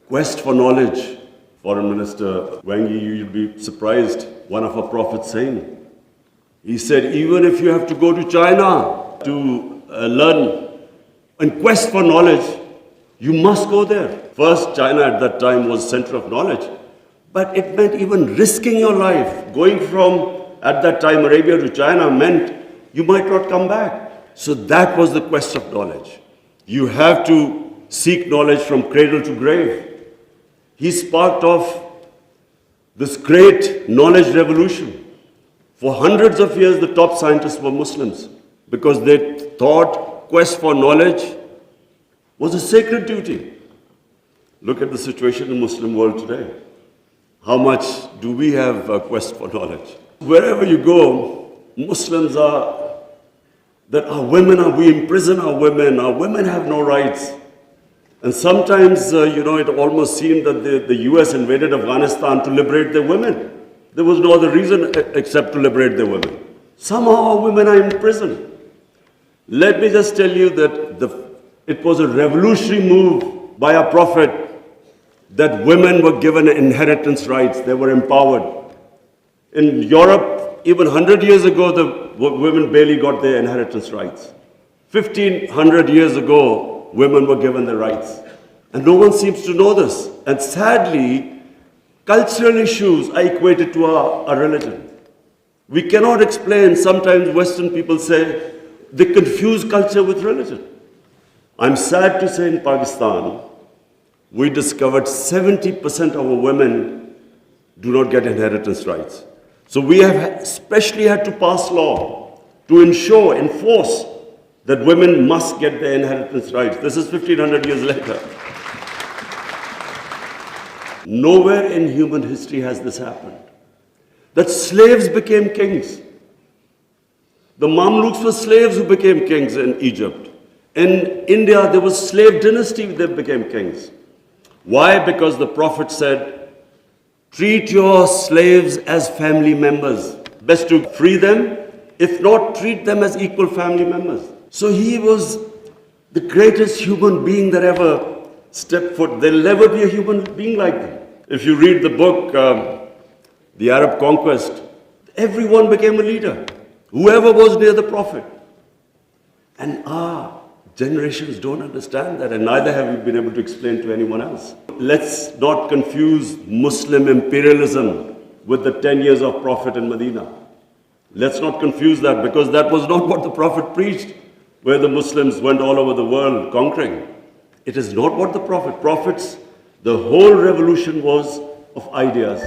Quest for knowledge. Foreign Minister Wang Yi, you'll be surprised, one of our prophets saying. He said, even if you have to go to China to learn and quest for knowledge, you must go there. First, China at that time was center of knowledge, but it meant even risking your life. Going from, at that time, Arabia to China meant you might not come back. So that was the quest of knowledge. You have to seek knowledge from cradle to grave. He sparked off this great knowledge revolution. For hundreds of years, the top scientists were Muslims because they thought quest for knowledge was a sacred duty. Look at the situation in the Muslim world today. How much do we have a quest for knowledge? Wherever you go, Muslims are, that our women are, we imprison our women have no rights. And sometimes, it almost seemed that the US invaded Afghanistan to liberate their women. There was no other reason except to liberate their women. Somehow our women are in prison. Let me just tell you that it was a revolutionary move by our Prophet that women were given inheritance rights. They were empowered. In Europe, even 100 years ago, the women barely got their inheritance rights. 1500 years ago, women were given the rights. And no one seems to know this. And sadly, cultural issues are equated to our religion. We cannot explain, sometimes Western people say, they confuse culture with religion. I'm sad to say in Pakistan, we discovered 70% of our women do not get inheritance rights. So we have especially had to pass law to enforce that women must get their inheritance rights. This is 1500 years later. Nowhere in human history has this happened. That slaves became kings. The Mamluks were slaves who became kings in Egypt. In India, there was slave dynasty that became kings. Why? Because the Prophet said, treat your slaves as family members. Best to free them, if not, treat them as equal family members. So he was the greatest human being that ever stepped foot. There'll never be a human being like them. If you read the book, The Arab Conquest, everyone became a leader. Whoever was near the Prophet. And our generations don't understand that, and neither have we been able to explain to anyone else. Let's not confuse Muslim imperialism with the 10 years of Prophet in Medina. Let's not confuse that, because that was not what the Prophet preached, where the Muslims went all over the world conquering. It is not what the Prophets, the whole revolution was of ideas.